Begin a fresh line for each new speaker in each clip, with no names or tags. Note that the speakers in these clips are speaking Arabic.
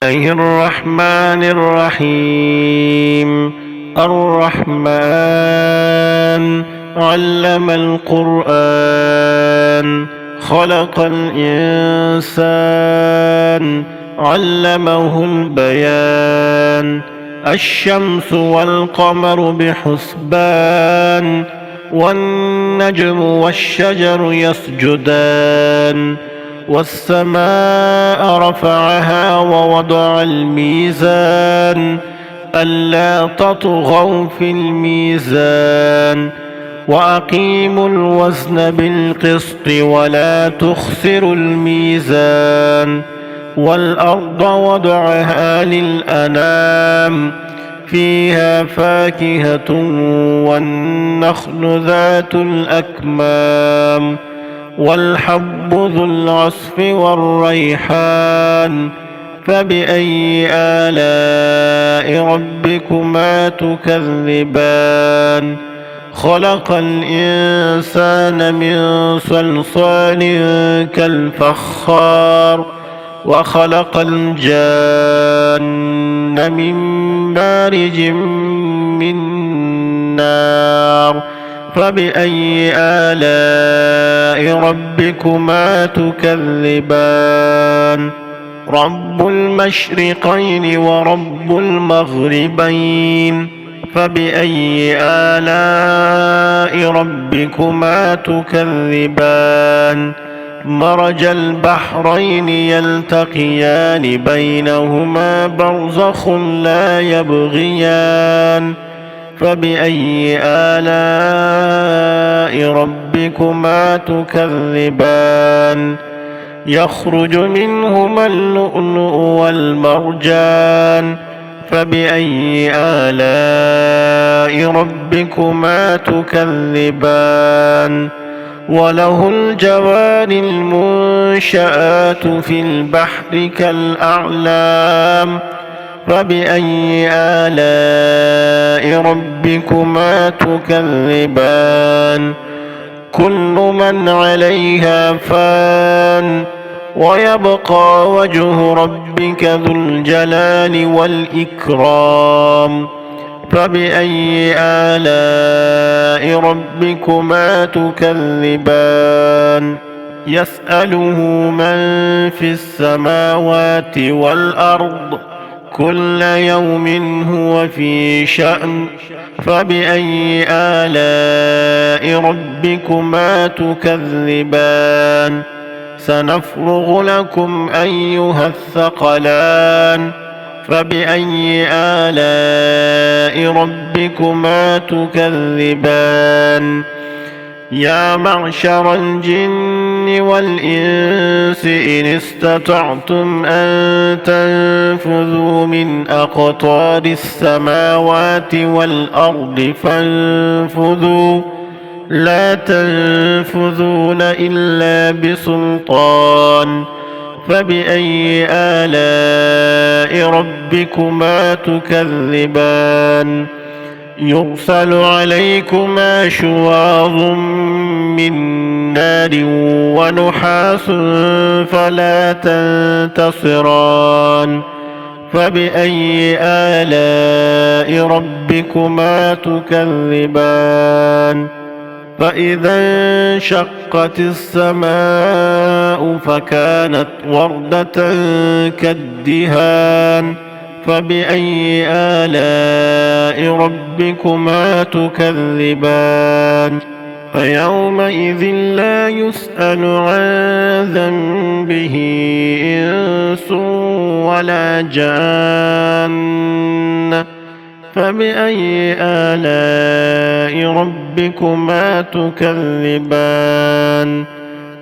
الله الرحمن الرحيم. الرحمن علم القرآن، خلق الإنسان، علمه البيان. الشمس والقمر بحسبان، والنجم والشجر يسجدان. والسماء رفعها ووضع الميزان، ألا تطغوا في الميزان، وأقيموا الوزن بالقسط ولا تخسروا الميزان. والأرض وضعها للأنام، فيها فاكهة والنخل ذات الأكمام، والحب ذو العصف والريحان. فبأي آلاء ربكما تكذبان؟ خلق الإنسان من صلصال كالفخار، وخلق الجان من مارج من نار. فبأي آلاء ربكما تكذبان؟ رب المشرقين ورب المغربين. فبأي آلاء ربكما تكذبان؟ مرج البحرين يلتقيان، بينهما برزخ لا يبغيان. فبأي آلاء ربكما تكذبان؟ يخرج منهما اللؤلؤ والمرجان. فبأي آلاء ربكما تكذبان؟ وله الجوار المنشآت في البحر كالأعلام. فبأي آلاء ربكما تكذبان؟ كل من عليها فان، ويبقى وجه ربك ذو الجلال والإكرام. فبأي آلاء ربكما تكذبان؟ يسأله من في السماوات والأرض، كل يوم هو في شأن. فبأي آلاء ربكما تكذبان؟ سنفرغ لكم أيها الثقلان. فبأي آلاء ربكما تكذبان؟ يا معشر الجن والإنس إن استطعتم أن تنفذوا من أقطار السماوات والأرض فانفذوا، لا تنفذون إلا بسلطان. فبأي آلاء ربكما تكذبان؟ يرسل عليكما شواظ من نار ونحاس فلا تنتصران. فبأي آلاء ربكما تكذبان؟ فإذا انشقت السماء فكانت وردة كالدهان. فبأي آلاء ربكما تكذبان؟ فيومئذ لا يسأل عن ذنبه إنس ولا جان. فبأي آلاء ربكما تكذبان؟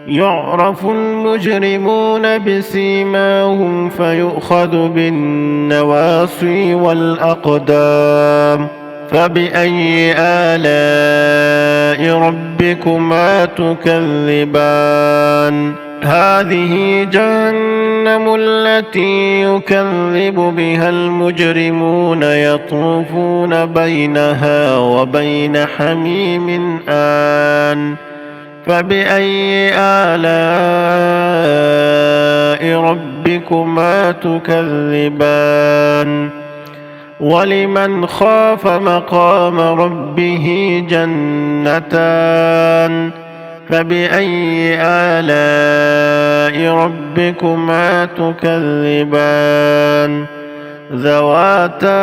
يعرف المجرمون بسيماهم فيؤخذ بالنواصي والأقدام. فبأي آلاء ربكما تكذبان؟ هذه جهنم التي يكذب بها المجرمون، يطوفون بينها وبين حميم آن. فبأي آلاء ربكما ربكما تكذبان ولمن خاف مقام ربه جنتان فبأي آلاء ربكما تكذبان ذواتا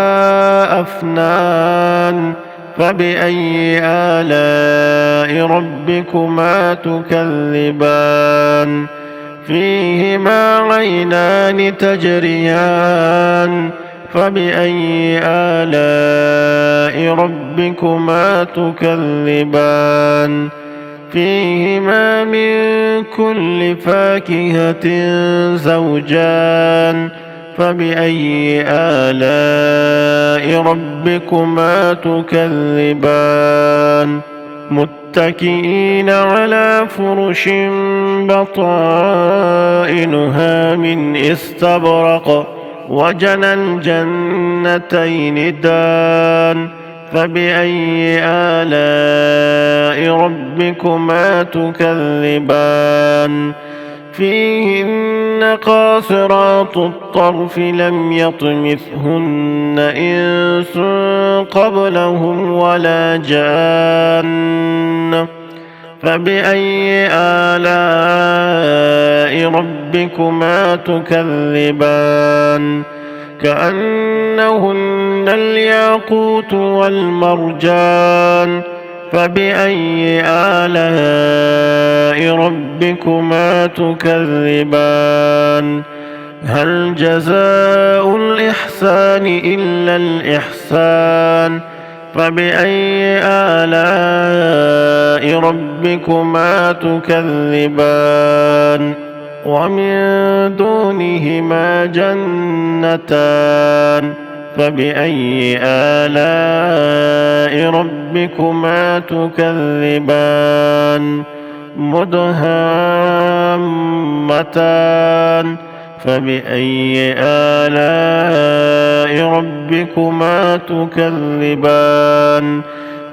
أفنان فبأي آلاء ربكما تكذبان فيهما عينان تجريان فبأي آلاء ربكما تكذبان فيهما من كل فاكهة زوجان فبأي آلاء ربكما تكذبان متكئين على فرش بطائنها من استبرق وجنى الجنتين دان فبأي آلاء ربكما تكذبان فيهن قاصرات الطرف لم يطمثهن إنس قبلهم ولا جان فبأي آلاء ربكما تكذبان كأنهن الياقوت والمرجان فبأي آلاء ربكما تكذبان هل جزاء الإحسان إلا الإحسان فبأي آلاء ربكما تكذبان ومن دونهما جنتان فبأي آلاء ربكما تكذبان مدهامتان فبأي آلاء ربكما تكذبان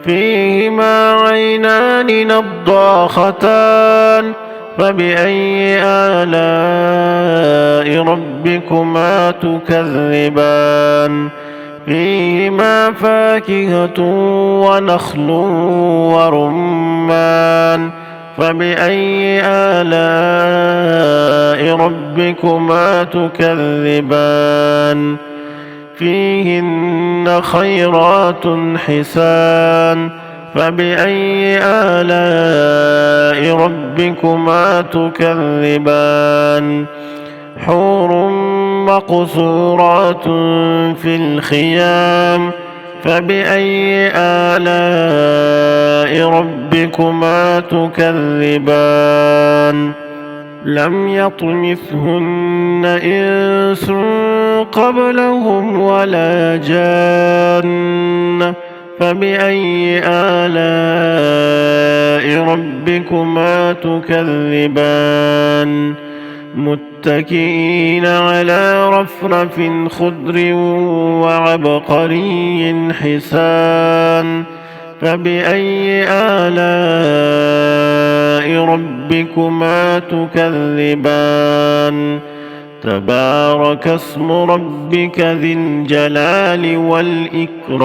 فيهما عينان نضاختان فبأي آلاء ربكما تكذبان فيهما فاكهة ونخل ورمان فبأي آلاء ربكما تكذبان فيهن خيرات حسان فبأي آلاء ربكما تكذبان حور مقصورات في الخيام فبأي آلاء ربكما تكذبان لم يطمثهن إنس قبلهم ولا جان فبأي آلاء ربكما تكذبان متكئين على رفرف خضر وعبقري حسان فبأي آلاء ربكما تكذبان تبارك اسم ربك ذي الجلال والإكرام